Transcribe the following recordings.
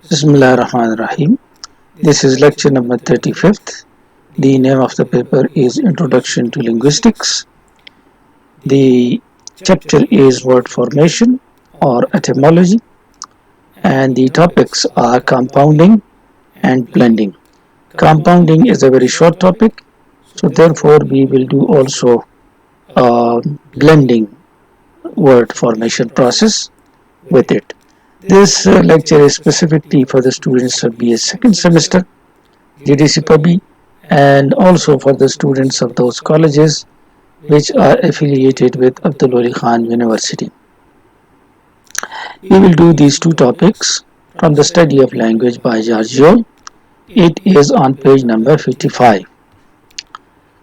Bismillahirrahmanirrahim. This is lecture number 35th. The name of the paper is Introduction to Linguistics. The chapter is word formation or etymology, and the topics are compounding and blending. Compounding is a very short topic, so therefore we will do also blending word formation process with it. This lecture is specifically for the students of BS second semester, GDC Pubby, and also for the students of those colleges which are affiliated with Abdul Wali Khan University. We will do these two topics from the study of language by Giorgio. It is on page number 55.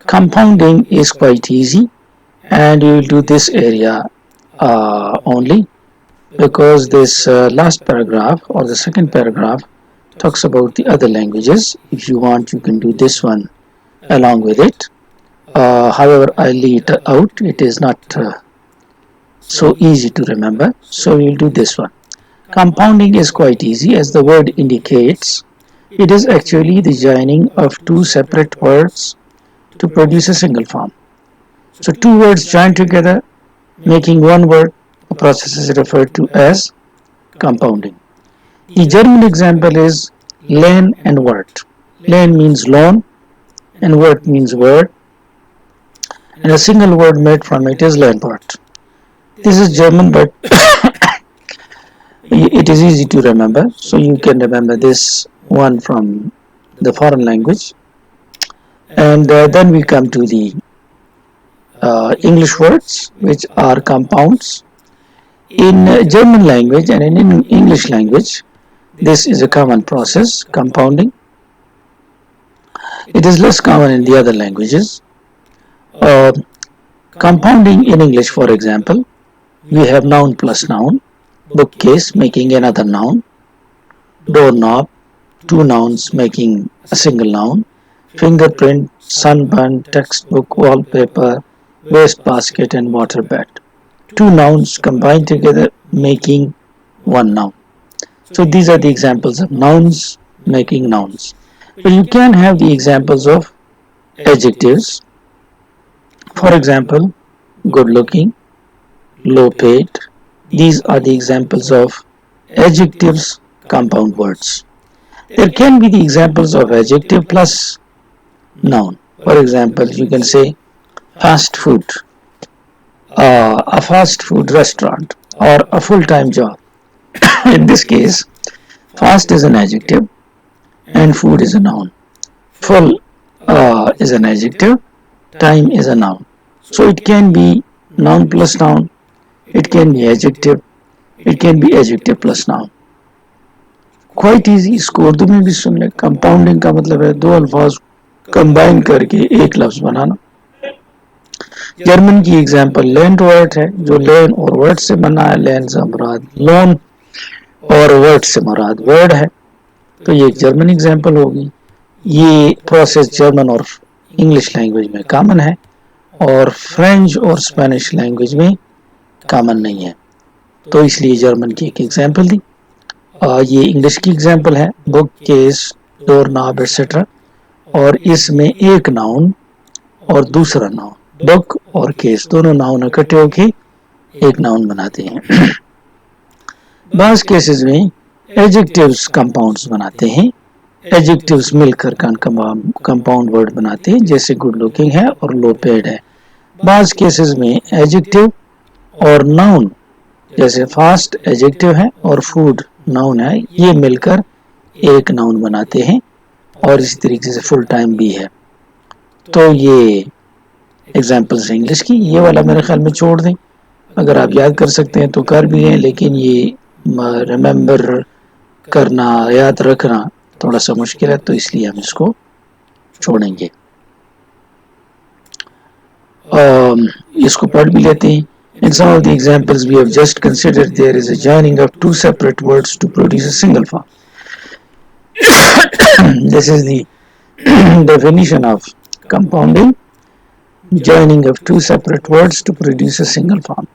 Compounding is quite easy, and we will do this area only because this last paragraph or the second paragraph talks about the other languages. If you want, you can do this one along with it. However, I leave it out. It is not so easy to remember, so we will do this one. Compounding is quite easy, as the word indicates. It is actually the joining of two separate words to produce a single form. So two words joined together, making one word. The process is referred to as compounding. The German example is Lehn and Wort. Lehn means loan and Wort means word, and a single word made from it is Lehnwort. This is German, but it is easy to remember, so you can remember this one from the foreign language. And then we come to the English words, which are compounds. In German language and in English language, this is a common process, compounding. It is less common in the other languages. Compounding in English, for example, we have noun plus noun, bookcase making another noun, doorknob, two nouns making a single noun, fingerprint, sunburn, textbook, wallpaper, wastebasket and waterbed. Two nouns combined together making one noun. So these are the examples of nouns making nouns. But you can have the examples of adjectives. For example, good looking, low paid. These are the examples of adjectives, compound words. There can be the examples of adjective plus noun. For example, you can say fast food, a fast food restaurant, or a full-time job. In this case, fast is an adjective and food is a noun. Full is an adjective, time is a noun. So it can be noun plus noun, it can be adjective, it can be adjective plus noun. Quite easy. इसको उर्दू में भी सुन ले. Compounding का मतलब है दो अल्फाज combine करके एक लफ्ज बनाना. जर्मन की एग्जाम्पल लैंड वर्ड है, जो लैंड और वर्ड से बना है. लैंड से मुराद लोन और वर्ड से मुराद वर्ड है, तो ये एक जर्मन एग्जाम्पल होगी. ये प्रोसेस जर्मन और इंग्लिश लैंग्वेज में कॉमन है और फ्रेंच और स्पेनिश लैंग्वेज में कॉमन नहीं है, तो इसलिए जर्मन की एक एग्जाम्पल दी. ये इंग्लिश की एग्जाम्पल है, book case, door knob etcetera, और इसमें एक नाउन और दूसरा नाउन, बुक और केस, दोनों नाउन इकट्ठे होके एक नाउन बनाते हैं. बास केसेस में एडजेक्टिव्स कंपाउंड्स बनाते हैं. एडजेक्टिव्स मिलकर कंपाउंड वर्ड बनाते हैं, जैसे गुड लुकिंग है और लो पेड है. बास केसेस में एडजेक्टिव और नाउन, जैसे फास्ट एडजेक्टिव है और फूड नाउन है, ये मिलकर एक नाउन बनाते हैं, और इसी तरीके से फुल टाइम भी है. तो ये एग्जाम्पल्स हैं इंग्लिश की. ये वाला मेरे ख्याल में छोड़ दें, अगर आप याद कर सकते हैं तो कर भी लें, लेकिन ये रिमेंबर करना, याद रखना थोड़ा सा मुश्किल है, तो इसलिए हम इसको छोड़ेंगे. इसको पढ़ भी लेते हैं. In some of the examples we have just considered, there is a joining of two separate words to produce a single form. This is the definition of compounding. Joining of two separate words to produce a single form.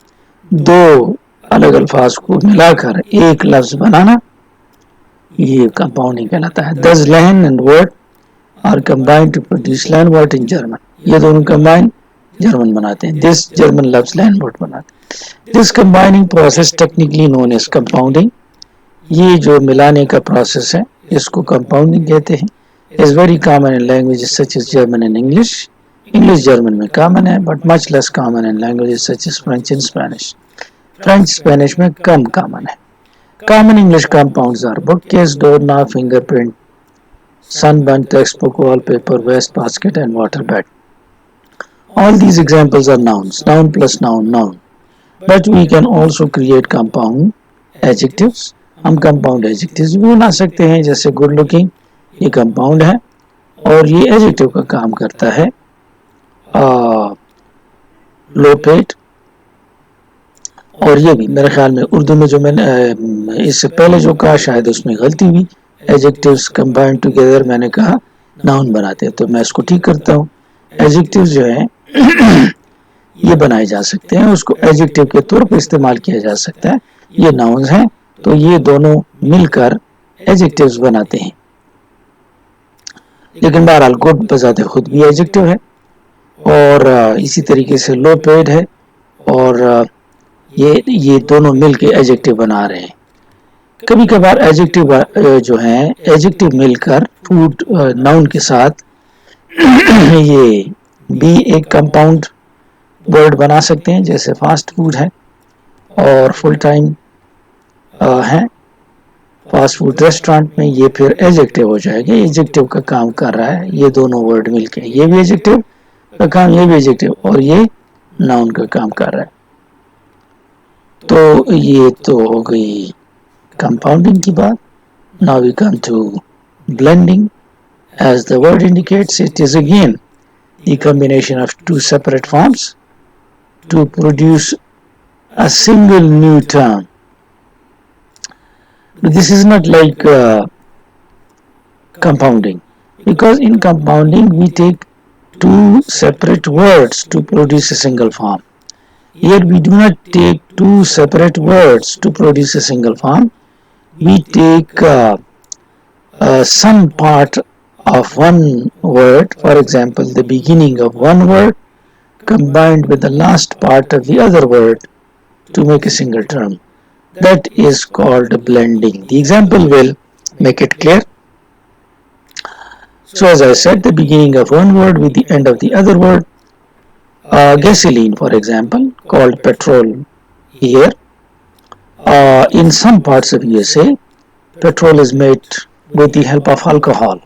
दो अलग अल्फाज को मिलाकर एक लफ्ज बनाना, ये compounding कहलाता है. Thus Latin and word are combined to produce Latin word in German. ये दोनों combine जर्मन बनाते हैं. This German loves Latin word बनाते हैं. This combining process technically known as compounding. ये जो मिलाने का process है इसको compounding कहते हैं. Is very common in languages such as German and English. English German में common है but much less common in languages such as French and Spanish. French Spanish में कम common है. Common English compounds are bookcase, doorknob, fingerprint, sunburn, textbook, wallpaper, wastebasket, and waterbed. All these examples are nouns. Noun plus noun, noun. But we can also create compound adjectives. हम compound adjectives भी बना सकते हैं जैसे good looking. ये compound है और ये adjective का काम करता है. Low paid. और ये भी मेरे ख्याल में उर्दू में जो मैंने इससे पहले जो कहा शायद उसमें गलती हुई. एडजेक्टिव्स कंबाइंड टुगेदर मैंने कहा नाउन बनाते हैं तो मैं इसको ठीक करता हूँ. एडजेक्टिव्स जो है ये बनाए जा सकते हैं, उसको एडजेक्टिव के तौर पर इस्तेमाल किया जा सकता है. ये नाउन्स हैं तो ये दोनों मिलकर एडजेक्टिव्स बनाते हैं. लेकिन बहरहाल गुड बजाते खुद भी एडजेक्टिव है और इसी तरीके से लो पेड है और ये दोनों मिलके एडजेक्टिव बना रहे हैं. कभी कभार एडजेक्टिव जो है एडजेक्टिव मिलकर फूड नाउन के साथ ये भी एक कंपाउंड वर्ड बना सकते हैं जैसे फास्ट फूड है और फुल टाइम है. फास्ट फूड रेस्टोरेंट में ये फिर एडजेक्टिव हो जाएगा. एडजेक्टिव का काम कर रहा है ये दोनों वर्ड मिलके. ये भी एडजेक्टिव का काम, ये भी एडजेक्टिव और ये नाउन का काम कर रहा है. तो ये तो हो गई कंपाउंडिंग की बात. Now we come to blending. As the word indicates, it is again the combination of two separate forms to produce a single new term. But this is not like compounding, because in compounding we take two separate words to produce a single form. Here we do not take two separate words to produce a single form. We take some part of one word, for example the beginning of one word combined with the last part of the other word to make a single term. That is called blending. The example will make it clear. So as I said, the beginning of one word with the end of the other word. Gasoline, for example, called petrol here. In some parts of USA, petrol is made with the help of alcohol.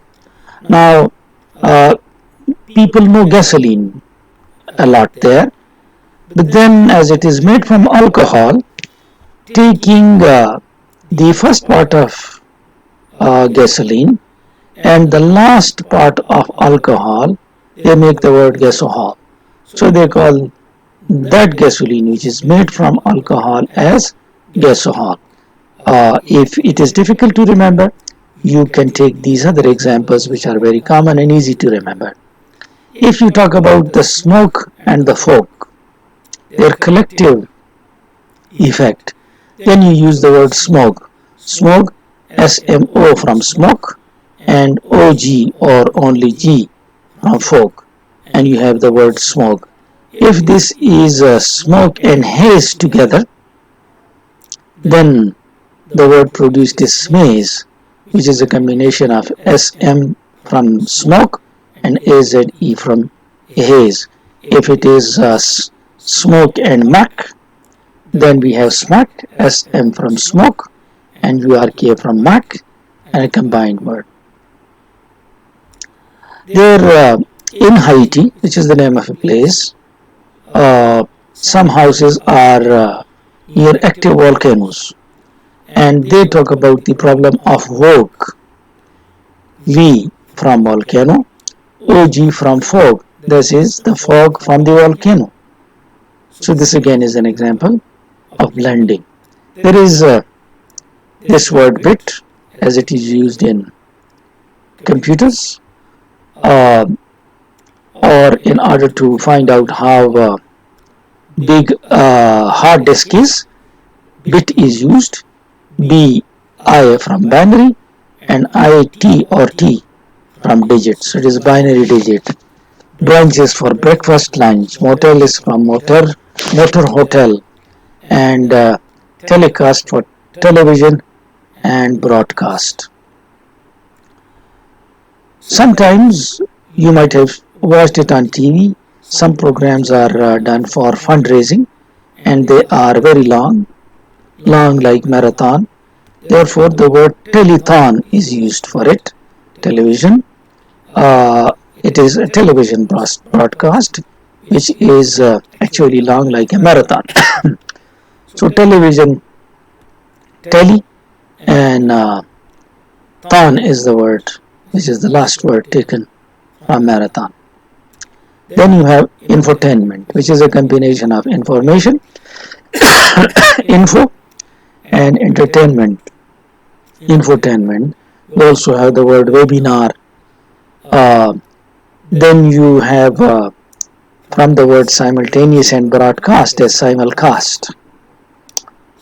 Now, people know gasoline a lot there, but then as it is made from alcohol, taking the first part of gasoline and the last part of alcohol, they make the word gasohol. So they call that gasoline which is made from alcohol as gasohol. If it is difficult to remember, you can take these other examples which are very common and easy to remember. If you talk about the smoke and the fog, their collective effect, then you use the word smog. Smog, S-M-O from smoke, and O-G or only G from fog, and you have the word smog. If this is smoke and haze together, then the word produced is smaze, which is a combination of SM from smoke and AZE from haze. If it is smoke and mac, then we have smack, SM from smoke and URK from mac, and a combined word. There in Haiti, which is the name of a place, some houses are near active volcanoes, and they talk about the problem of fog. V from volcano, OG from fog. This is the fog from the volcano. So this again is an example of blending. There is this word bit, as it is used in computers, or in order to find out how big hard disk is, bit is used. BI from binary, and IT or T from digits. It is binary digit. Brunch is for breakfast, lunch. Motel is from motor hotel, and telecast for television and broadcast. Sometimes you might have watched it on TV. Some programs are done for fundraising, and they are very long like marathon. Therefore, the word telethon is used for it. Television. It is a television broadcast, which is actually long like a marathon. So, television, tele, and thon is the word, which is the last word taken from marathon. Then you have infotainment, which is a combination of information, info, and entertainment. Infotainment. We also have the word webinar. Uh, then you have from the word simultaneous and broadcast as simulcast.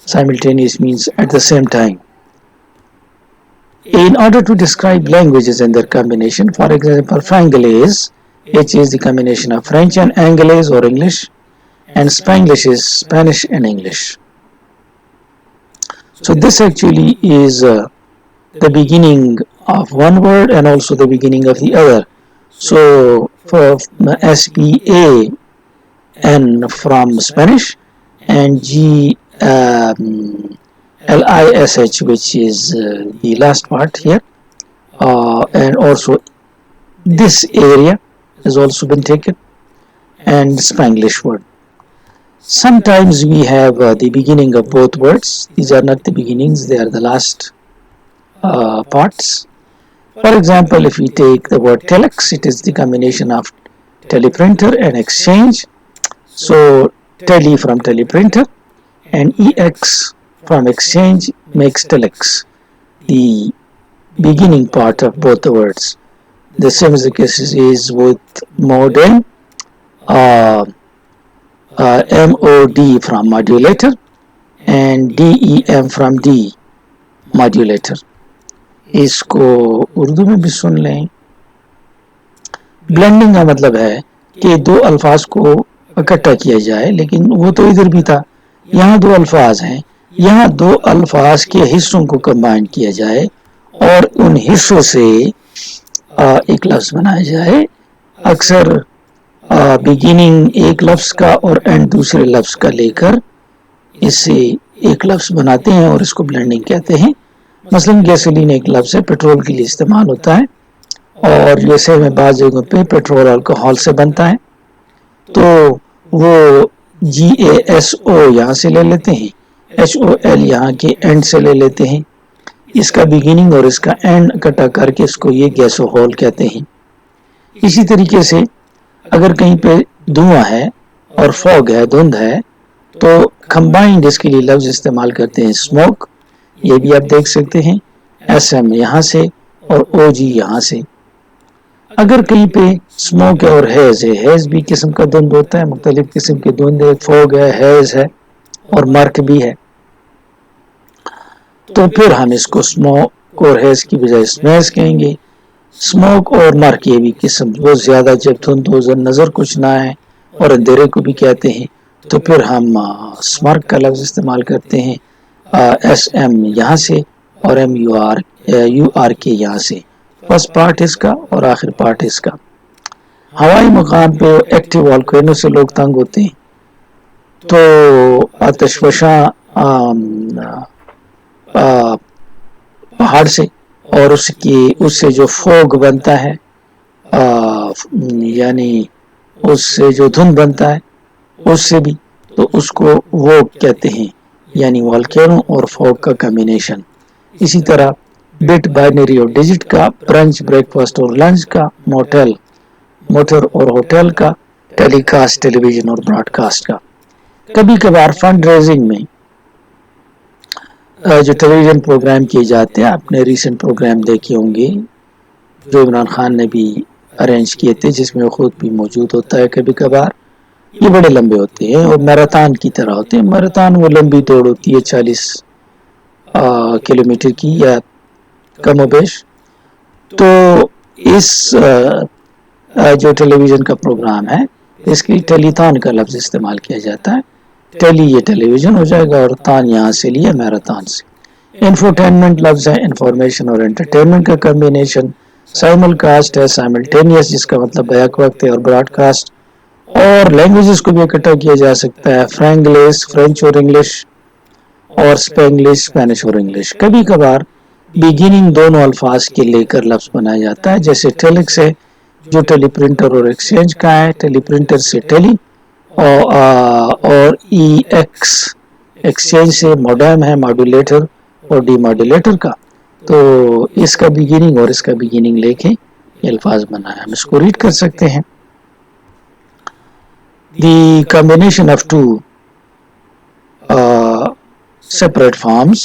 Simultaneous means at the same time. In order to describe languages and their combination, for example, Franglais, which is the combination of French and Anglais or English, and Spanglish is Spanish and English. So this actually is the beginning of one word and also the beginning of the other. So for SPAN from Spanish and GLISH, which is the last part here, and also this area has also been taken, and Spanglish word. Sometimes we have the beginning of both words. These are not the beginnings, they are the last parts. For example, if we take the word telex, it is the combination of teleprinter and exchange. So tele from teleprinter and ex from exchange makes telex, the beginning part of both the words. The same as the case is with modem, MOD from modulator and DEM from D modulator. इसको उर्दू में भी सुन लें. Blending का मतलब है कि दो अल्फाज को इकट्ठा किया जाए, लेकिन वो तो इधर भी था. यहाँ दो अल्फाज हैं, यहाँ दो अल्फाज के हिस्सों को कंबाइन किया जाए और उन हिस्सों से एक लफ्ज़ बनाया जाए. अक्सर बिगिनिंग एक लफ्ज़ का और एंड दूसरे लफ्ज़ का लेकर इससे एक लफ्ज़ बनाते हैं और इसको ब्लेंडिंग कहते हैं. मसलन गैसोलीन एक लफ्ज़ है, पेट्रोल के लिए इस्तेमाल होता है और जैसे में बाज़ जगहों पे पेट्रोल अल्कोहल से बनता है, तो वो GASO यहाँ से ले लेते हैं, HOL यहाँ के एंड से ले लेते हैं. इसका बिगिनिंग और इसका एंड इकट्ठा करके इसको ये गैसोहोल कहते हैं. इसी तरीके से अगर कहीं पे धुआं है और फॉग है, धुंध है, तो कंबाइंड इसके लिए लफ्ज़ इस्तेमाल करते हैं स्मोक. ये भी आप देख सकते हैं, SM यहाँ से और OG यहाँ से. अगर कहीं पे स्मोक है और हेज है, हेज भी किस्म का धुंध होता है, मुख्तलिफ किस्म के धुंध है, फॉग है, हेज है और मर्क भी है, तो फिर हम इसको स्मोक और हेज की बजाय स्मेज कहेंगे. स्मोक और मर्क ये भी किस्म बहुत ज़्यादा जब धुंध हो, नज़र कुछ ना है और अंधेरे को भी कहते हैं, तो फिर हम स्मर्क का लफ्ज़ इस्तेमाल करते हैं. SM यहाँ से और URK यहाँ से. फर्स्ट पार्ट इसका और आखिर पार्ट इसका. हवाई मकाम पे एक्टिव वॉल्केनो से लोग तंग होते हैं, तो आतिशफशा पहाड़ से और उससे जो फोग बनता है, यानी उससे जो धुंध बनता है उससे भी, तो उसको वो कहते हैं, यानी वॉल्केनो और फॉग का कॉम्बिनेशन. इसी तरह बिट बाइनरी और डिजिट का, ब्रंच ब्रेकफास्ट और लंच का, मोटर और होटल का, टेलीकास्ट टेलीविजन और ब्रॉडकास्ट का. कभी कभार फंड रेजिंग में जो टेलीविजन प्रोग्राम किए जाते हैं, आपने रीसेंट प्रोग्राम देखे होंगे जो इमरान खान ने भी अरेंज किए थे, जिसमें वो खुद भी मौजूद होता है. कभी कभार ये बड़े लंबे होते हैं और मैराथन की तरह होते हैं. मैराथन वो लंबी दौड़ होती है 40 किलोमीटर की या کم و بیش. تو اس جو ٹیلی ویژن کا پروگرام ہے اس کی ٹیلی تھان کا لفظ استعمال کیا جاتا ہے. ٹیلی یہ ٹیلی ویژن ہو جائے گا اور تھان یہاں سے لیا میراتھن سے. انفوٹینمنٹ لفظ ہے انفارمیشن اور انٹرٹینمنٹ کا کمبینیشن. سائمل کاسٹ ہے سائملٹینیس جس کا مطلب بیک وقت ہے اور براڈ کاسٹ. اور لینگویجز کو بھی اکٹھا کیا جا سکتا ہے فرینگلش فرینچ اور انگلش اور اسپینگلش اسپینش اور انگلش. کبھی کبھار بگننگ دونوں الفاظ کے لے کر لفظ بنایا جاتا ہے جیسے ٹیلکس ہے جو ٹیلی پرنٹر اور ایکسچینج کا ہے. ٹیلی پرنٹر سے ٹیلی اور ای ایکس ایکسچینج سے موڈم ہے ماڈولیٹر اور ڈی ماڈولیٹر کا. تو اس کا بگننگ اور اس کا بگننگ لے کے یہ الفاظ بنا ہے. ہم اس کو ریڈ کر سکتے ہیں. The combination of two separate forms,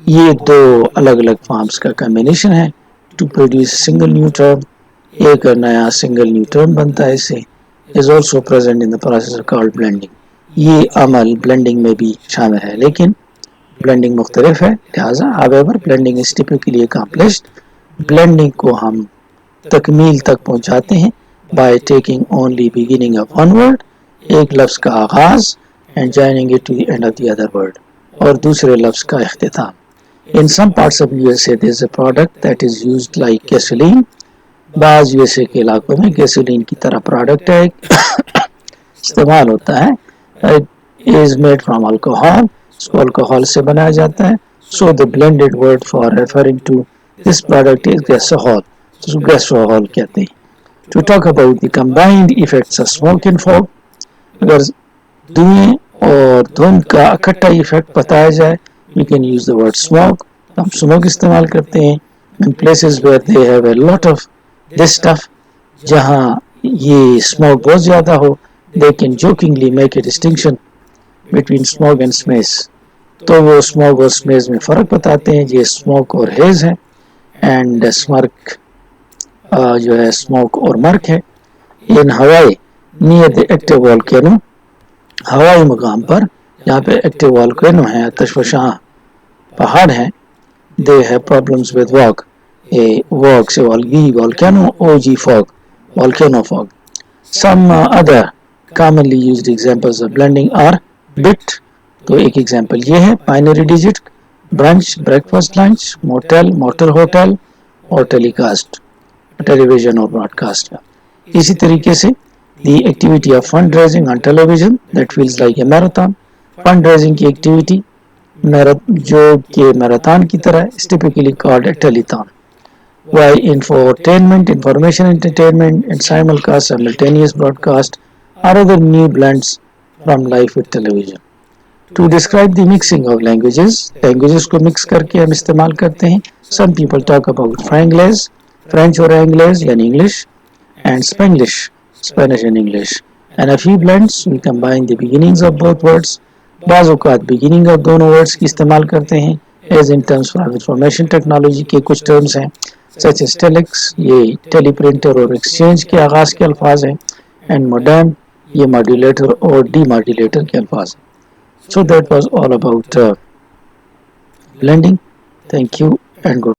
یہ دو الگ الگ فارمز کا کمبینیشن ہے. to produce single new term, ایک نیا سنگل نیو ٹرم بنتا ہے اسے. is also present in the process called blending. یہ عمل بلینڈنگ میں بھی شامل ہے لیکن بلینڈنگ مختلف ہے. لہٰذا however blending is typically accomplished. Blending کو ہم تکمیل تک پہنچاتے ہیں by taking only beginning of one word, ایک لفظ کا آغاز and joining it to the end of the other word, اور دوسرے لفظ کا اختتام. In some parts of USA there is a product that is used like gasoline. بعض USA کے علاقوں میں گیسولین کی طرح پروڈکٹ ہے استعمال ہوتا ہے. It is made from alcohol, اس کو alcohol سے بنایا جاتا ہے. So the blended word for referring to this product is gasohol, اس کو gasohol کہتے ہیں. To talk about the combined effects of smoke and fog, اگر دھوئیں اور دھند کا اکٹھا ایفیکٹ بتایا جائے you can use the word smoke. ہم smoke استعمال کرتے ہیں in places where they have a lot of this stuff, جہاں یہ smoke بہت زیادہ ہو they can jokingly make a distinction between smoke and smaze. تو وہ smoke اور smaze میں فرق بتاتے ہیں. یہ smoke اور haze ہے and smirk جو ہے smoke اور murk ہے. in Hawaii near the active volcano, ہوائی مقام پر جہاں پہ ایکٹیو والکینو ہے آتش فشاں پہاڑ ہے. they have problems with fog, fog سے volcano og fog, volcano fog. some other commonly used examples of blending are bit, تو ایک ایگزامپل یہ ہے binary digit, brunch breakfast lunch, motel motor hotel اور telecast ٹیلی ویژن اور Broad cost کا. اسی طریقے سے the activity of fundraising on television that feels like a marathon, fundraising کی ایکٹیویٹی جو کہ میراتھن کی طرح is typically called a telethon. while infotainment, information entertainment and simulcast simultaneous broadcast are other new blends from life with television. To describe the mixing of languages کو mix کر کے ہم استعمال کرتے ہیں. some people talk about franglais, French اور English یعنی English, and Spanglish, Spanish and English, and a few blends we combine the beginnings of both words. بعض اوقات beginning of دونوں words کی استعمال کرتے ہیں as in terms of information technology کے کچھ terms ہیں such as telex, یہ ٹیلی پرنٹر اور ایکسچینج کے آغاز کے الفاظ ہیں, and modem, یہ ماڈولیٹر اور ڈی ماڈولیٹر کے الفاظ ہیں. So that was all about blending. Thank you and good.